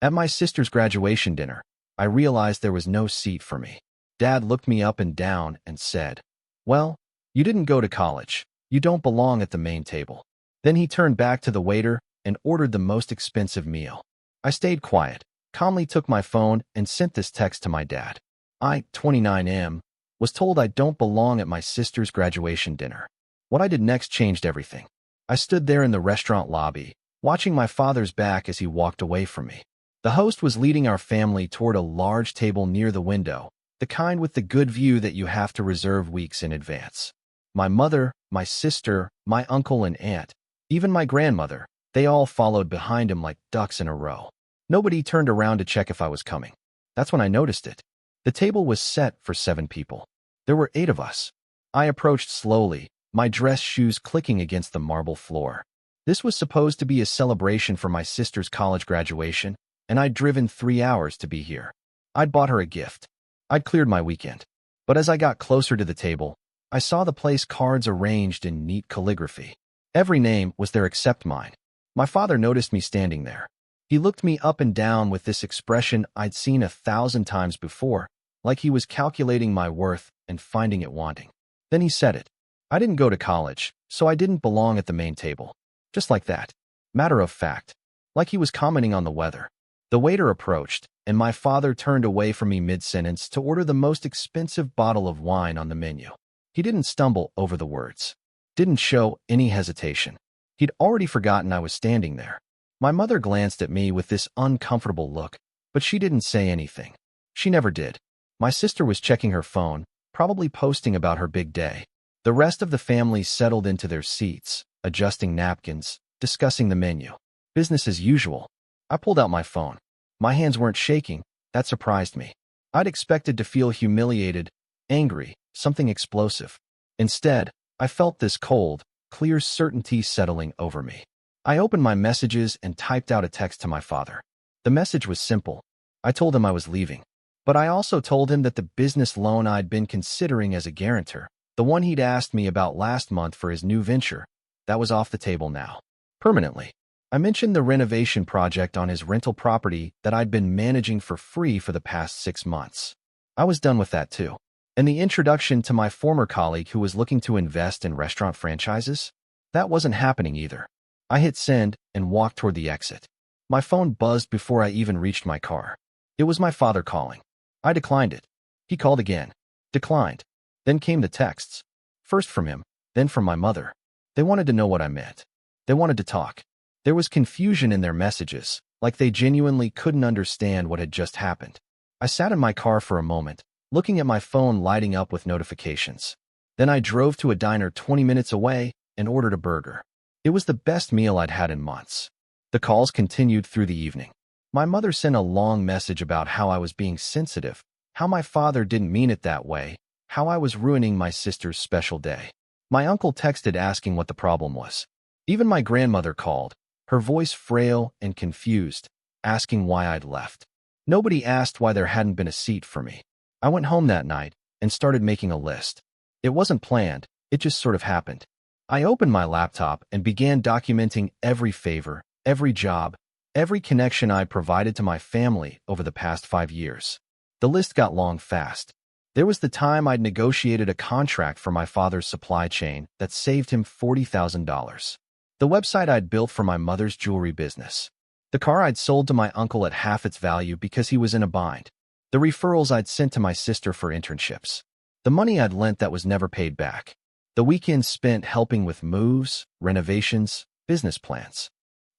At my sister's graduation dinner, I realized there was no seat for me. Dad looked me up and down and said, "Well, you didn't go to college. You don't belong at the main table." Then he turned back to the waiter and ordered the most expensive meal. I stayed quiet, calmly took my phone and sent this text to my dad. I, 29M, was told I don't belong at my sister's graduation dinner. What I did next changed everything. I stood there in the restaurant lobby, watching my father's back as he walked away from me. The host was leading our family toward a large table near the window, the kind with the good view that you have to reserve weeks in advance. My mother, my sister, my uncle and aunt, even my grandmother, they all followed behind him like ducks in a row. Nobody turned around to check if I was coming. That's when I noticed it. The table was set for 7 people. There were 8 of us. I approached slowly, my dress shoes clicking against the marble floor. This was supposed to be a celebration for my sister's college graduation, and I'd driven 3 hours to be here. I'd bought her a gift. I'd cleared my weekend. But as I got closer to the table, I saw the place cards arranged in neat calligraphy. Every name was there except mine. My father noticed me standing there. He looked me up and down with this expression I'd seen 1,000 times before, like he was calculating my worth and finding it wanting. Then he said it. I didn't go to college, so I didn't belong at the main table. Just like that. Matter of fact. Like he was commenting on the weather. The waiter approached, and my father turned away from me mid-sentence to order the most expensive bottle of wine on the menu. He didn't stumble over the words. Didn't show any hesitation. He'd already forgotten I was standing there. My mother glanced at me with this uncomfortable look, but she didn't say anything. She never did. My sister was checking her phone, probably posting about her big day. The rest of the family settled into their seats, adjusting napkins, discussing the menu. Business as usual. I pulled out my phone. My hands weren't shaking. That surprised me. I'd expected to feel humiliated, angry, something explosive. Instead, I felt this cold, clear certainty settling over me. I opened my messages and typed out a text to my father. The message was simple. I told him I was leaving. But I also told him that the business loan I'd been considering as a guarantor, the one he'd asked me about last month for his new venture, that was off the table now. Permanently. I mentioned the renovation project on his rental property that I'd been managing for free for the past 6 months. I was done with that too. And the introduction to my former colleague who was looking to invest in restaurant franchises? That wasn't happening either. I hit send and walked toward the exit. My phone buzzed before I even reached my car. It was my father calling. I declined it. He called again. Declined. Then came the texts. First from him, then from my mother. They wanted to know what I meant. They wanted to talk. There was confusion in their messages, like they genuinely couldn't understand what had just happened. I sat in my car for a moment, looking at my phone lighting up with notifications. Then I drove to a diner 20 minutes away and ordered a burger. It was the best meal I'd had in months. The calls continued through the evening. My mother sent a long message about how I was being sensitive, how my father didn't mean it that way, how I was ruining my sister's special day. My uncle texted asking what the problem was. Even my grandmother called, her voice frail and confused, asking why I'd left. Nobody asked why there hadn't been a seat for me. I went home that night and started making a list. It wasn't planned, it just sort of happened. I opened my laptop and began documenting every favor, every job, every connection I provided to my family over the past 5 years. The list got long fast. There was the time I'd negotiated a contract for my father's supply chain that saved him $40,000. The website I'd built for my mother's jewelry business. The car I'd sold to my uncle at half its value because he was in a bind. The referrals I'd sent to my sister for internships. The money I'd lent that was never paid back. The weekends spent helping with moves, renovations, business plans.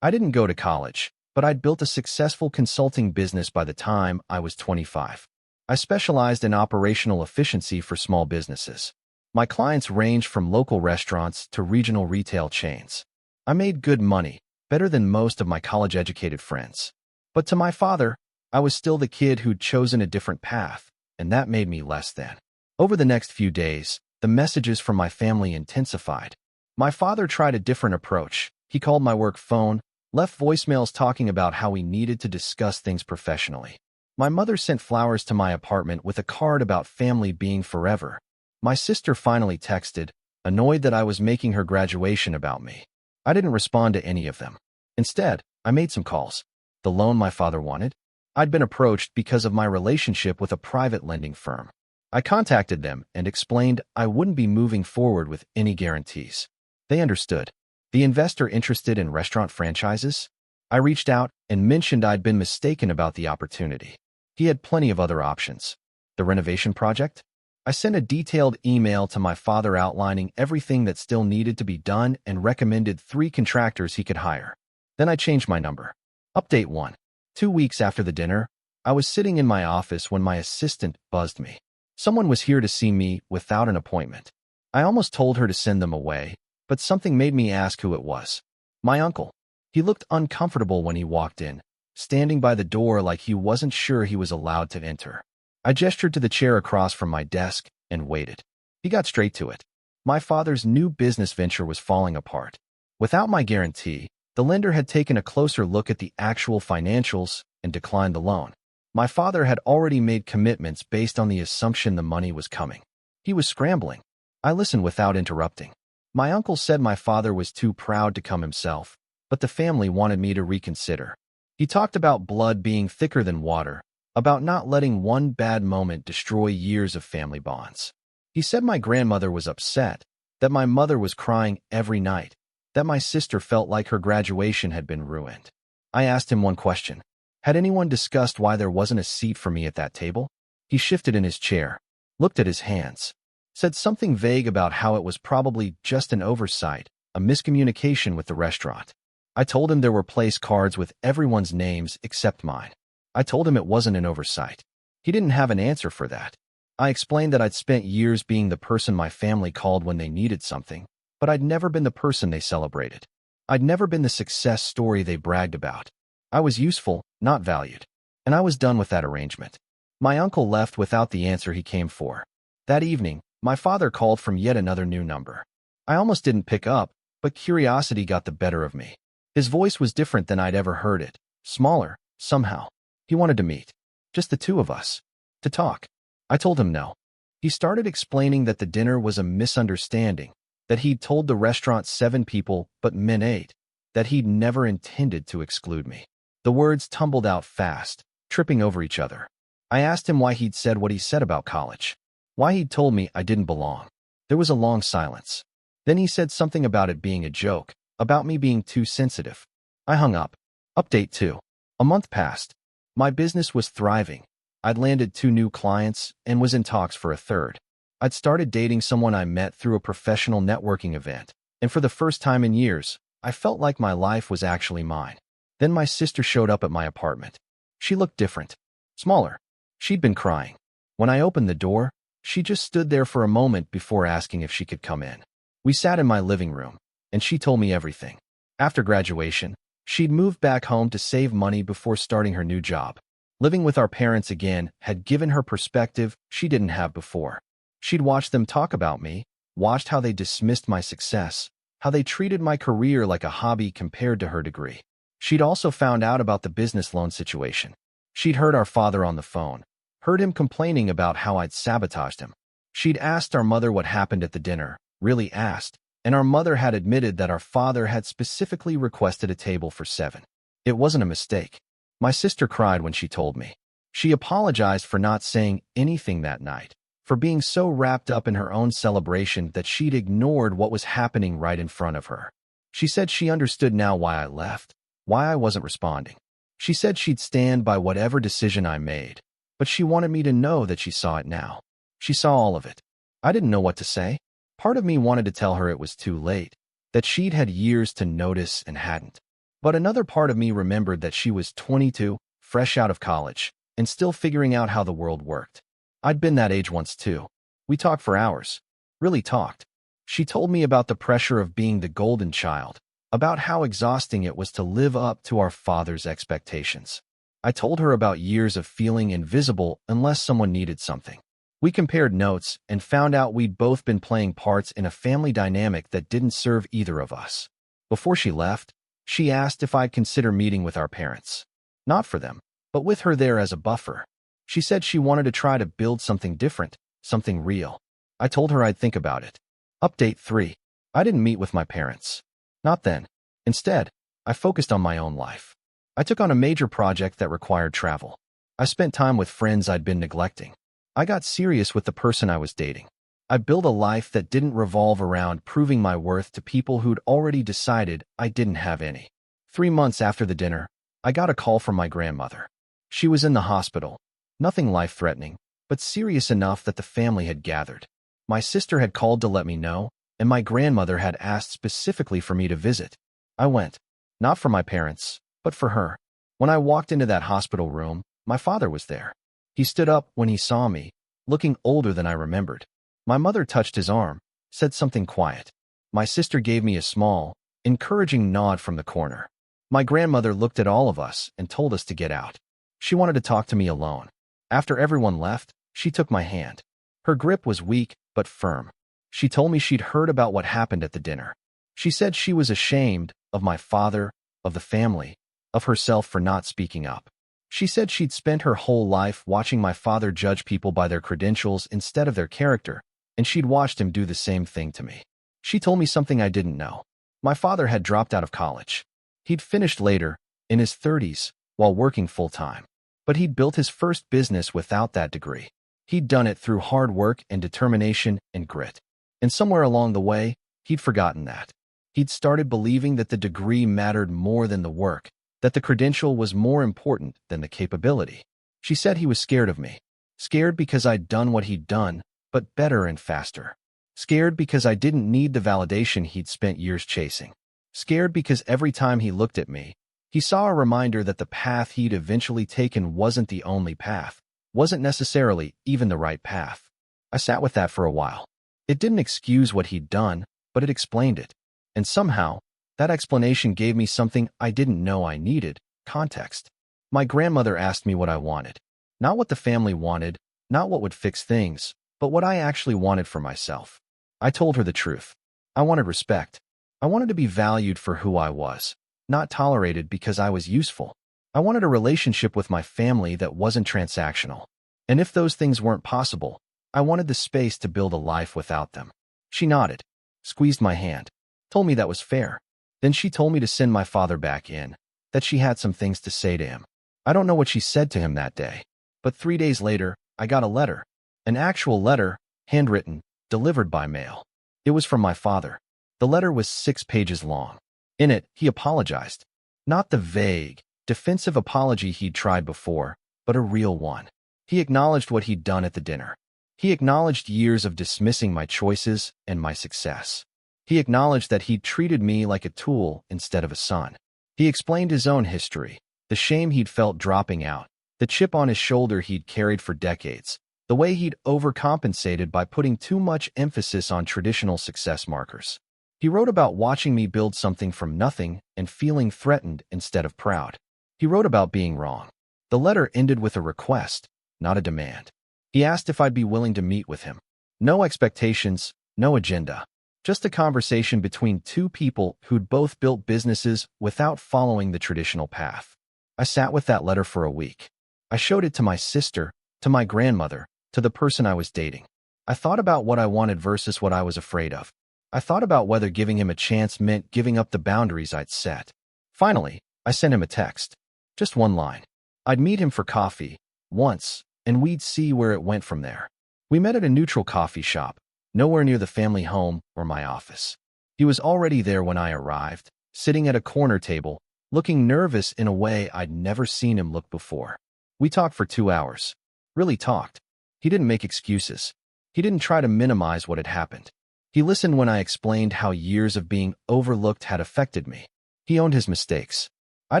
I didn't go to college, but I'd built a successful consulting business by the time I was 25. I specialized in operational efficiency for small businesses. My clients ranged from local restaurants to regional retail chains. I made good money, better than most of my college-educated friends. But to my father, I was still the kid who'd chosen a different path, and that made me less than. Over the next few days, the messages from my family intensified. My father tried a different approach. He called my work phone, left voicemails talking about how we needed to discuss things professionally. My mother sent flowers to my apartment with a card about family being forever. My sister finally texted, annoyed that I was making her graduation about me. I didn't respond to any of them. Instead, I made some calls. The loan my father wanted? I'd been approached because of my relationship with a private lending firm. I contacted them and explained I wouldn't be moving forward with any guarantees. They understood. The investor interested in restaurant franchises? I reached out and mentioned I'd been mistaken about the opportunity. He had plenty of other options. The renovation project? I sent a detailed email to my father outlining everything that still needed to be done and recommended 3 contractors he could hire. Then I changed my number. Update 1. 2 weeks after the dinner, I was sitting in my office when my assistant buzzed me. Someone was here to see me without an appointment. I almost told her to send them away, but something made me ask who it was. My uncle. He looked uncomfortable when he walked in, standing by the door like he wasn't sure he was allowed to enter. I gestured to the chair across from my desk and waited. He got straight to it. My father's new business venture was falling apart. Without my guarantee, the lender had taken a closer look at the actual financials and declined the loan. My father had already made commitments based on the assumption the money was coming. He was scrambling. I listened without interrupting. My uncle said my father was too proud to come himself, but the family wanted me to reconsider. He talked about blood being thicker than water, about not letting one bad moment destroy years of family bonds. He said my grandmother was upset, that my mother was crying every night, that my sister felt like her graduation had been ruined. I asked him one question. Had anyone discussed why there wasn't a seat for me at that table? He shifted in his chair, looked at his hands, said something vague about how it was probably just an oversight, a miscommunication with the restaurant. I told him there were place cards with everyone's names except mine. I told him it wasn't an oversight. He didn't have an answer for that. I explained that I'd spent years being the person my family called when they needed something, but I'd never been the person they celebrated. I'd never been the success story they bragged about. I was useful, not valued. And I was done with that arrangement. My uncle left without the answer he came for. That evening, my father called from yet another new number. I almost didn't pick up, but curiosity got the better of me. His voice was different than I'd ever heard it, smaller, somehow. He wanted to meet. Just the two of us. To talk. I told him no. He started explaining that the dinner was a misunderstanding, that he'd told the restaurant 7 people but meant 8, that he'd never intended to exclude me. The words tumbled out fast, tripping over each other. I asked him why he'd said what he said about college, why he'd told me I didn't belong. There was a long silence. Then he said something about it being a joke, about me being too sensitive. I hung up. Update 2. A month passed. My business was thriving. I'd landed 2 new clients and was in talks for a third. I'd started dating someone I met through a professional networking event, and for the first time in years, I felt like my life was actually mine. Then my sister showed up at my apartment. She looked different. Smaller. She'd been crying. When I opened the door, she just stood there for a moment before asking if she could come in. We sat in my living room, and she told me everything. After graduation, she'd moved back home to save money before starting her new job. Living with our parents again had given her perspective she didn't have before. She'd watched them talk about me, watched how they dismissed my success, how they treated my career like a hobby compared to her degree. She'd also found out about the business loan situation. She'd heard our father on the phone, heard him complaining about how I'd sabotaged him. She'd asked our mother what happened at the dinner, really asked, and our mother had admitted that our father had specifically requested a table for 7. It wasn't a mistake. My sister cried when she told me. She apologized for not saying anything that night, for being so wrapped up in her own celebration that she'd ignored what was happening right in front of her. She said she understood now why I left, why I wasn't responding. She said she'd stand by whatever decision I made, but she wanted me to know that she saw it now. She saw all of it. I didn't know what to say. Part of me wanted to tell her it was too late, that she'd had years to notice and hadn't. But another part of me remembered that she was 22, fresh out of college, and still figuring out how the world worked. I'd been that age once too. We talked for hours. Really talked. She told me about the pressure of being the golden child, about how exhausting it was to live up to our father's expectations. I told her about years of feeling invisible unless someone needed something. We compared notes and found out we'd both been playing parts in a family dynamic that didn't serve either of us. Before she left, she asked if I'd consider meeting with our parents. Not for them, but with her there as a buffer. She said she wanted to try to build something different, something real. I told her I'd think about it. Update 3. I didn't meet with my parents. Not then. Instead, I focused on my own life. I took on a major project that required travel. I spent time with friends I'd been neglecting. I got serious with the person I was dating. I built a life that didn't revolve around proving my worth to people who'd already decided I didn't have any. 3 months after the dinner, I got a call from my grandmother. She was in the hospital. Nothing life-threatening, but serious enough that the family had gathered. My sister had called to let me know, and my grandmother had asked specifically for me to visit. I went. Not for my parents, but for her. When I walked into that hospital room, my father was there. He stood up when he saw me, looking older than I remembered. My mother touched his arm, said something quiet. My sister gave me a small, encouraging nod from the corner. My grandmother looked at all of us and told us to get out. She wanted to talk to me alone. After everyone left, she took my hand. Her grip was weak but firm. She told me she'd heard about what happened at the dinner. She said she was ashamed of my father, of the family, of herself for not speaking up. She said she'd spent her whole life watching my father judge people by their credentials instead of their character, and she'd watched him do the same thing to me. She told me something I didn't know. My father had dropped out of college. He'd finished later, in his 30s, while working full-time. But he'd built his first business without that degree. He'd done it through hard work and determination and grit. And somewhere along the way, he'd forgotten that. He'd started believing that the degree mattered more than the work, that the credential was more important than the capability. She said he was scared of me. Scared because I'd done what he'd done, but better and faster. Scared because I didn't need the validation he'd spent years chasing. Scared because every time he looked at me, he saw a reminder that the path he'd eventually taken wasn't the only path, wasn't necessarily even the right path. I sat with that for a while. It didn't excuse what he'd done, but it explained it. And somehow, that explanation gave me something I didn't know I needed: context. My grandmother asked me what I wanted. Not what the family wanted, not what would fix things, but what I actually wanted for myself. I told her the truth. I wanted respect. I wanted to be valued for who I was, not tolerated because I was useful. I wanted a relationship with my family that wasn't transactional. And if those things weren't possible, I wanted the space to build a life without them. She nodded, squeezed my hand, told me that was fair. Then she told me to send my father back in, that she had some things to say to him. I don't know what she said to him that day, but 3 days later, I got a letter. An actual letter, handwritten, delivered by mail. It was from my father. The letter was 6 pages long. In it, he apologized. Not the vague, defensive apology he'd tried before, but a real one. He acknowledged what he'd done at the dinner. He acknowledged years of dismissing my choices and my success. He acknowledged that he'd treated me like a tool instead of a son. He explained his own history, the shame he'd felt dropping out, the chip on his shoulder he'd carried for decades, the way he'd overcompensated by putting too much emphasis on traditional success markers. He wrote about watching me build something from nothing and feeling threatened instead of proud. He wrote about being wrong. The letter ended with a request, not a demand. He asked if I'd be willing to meet with him. No expectations, no agenda. Just a conversation between two people who'd both built businesses without following the traditional path. I sat with that letter for a week. I showed it to my sister, to my grandmother, to the person I was dating. I thought about what I wanted versus what I was afraid of. I thought about whether giving him a chance meant giving up the boundaries I'd set. Finally, I sent him a text. Just one line. I'd meet him for coffee, once, and we'd see where it went from there. We met at a neutral coffee shop, nowhere near the family home or my office. He was already there when I arrived, sitting at a corner table, looking nervous in a way I'd never seen him look before. We talked for 2 hours. Really talked. He didn't make excuses. He didn't try to minimize what had happened. He listened when I explained how years of being overlooked had affected me. He owned his mistakes. I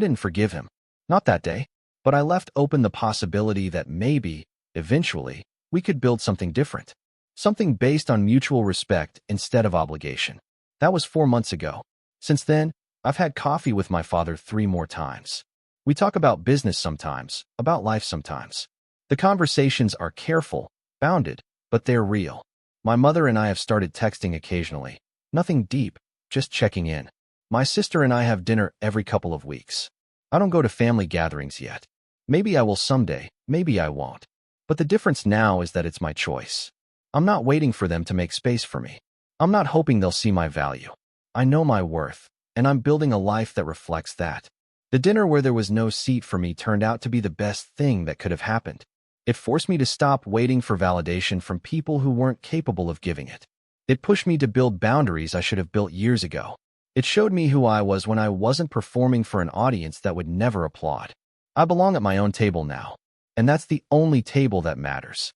didn't forgive him. Not that day. But I left open the possibility that maybe, eventually, we could build something different. Something based on mutual respect instead of obligation. That was 4 months ago. Since then, I've had coffee with my father 3 more times. We talk about business sometimes, about life sometimes. The conversations are careful, bounded, but they're real. My mother and I have started texting occasionally. Nothing deep, just checking in. My sister and I have dinner every couple of weeks. I don't go to family gatherings yet. Maybe I will someday, maybe I won't. But the difference now is that it's my choice. I'm not waiting for them to make space for me. I'm not hoping they'll see my value. I know my worth, and I'm building a life that reflects that. The dinner where there was no seat for me turned out to be the best thing that could have happened. It forced me to stop waiting for validation from people who weren't capable of giving it. It pushed me to build boundaries I should have built years ago. It showed me who I was when I wasn't performing for an audience that would never applaud. I belong at my own table now, and that's the only table that matters.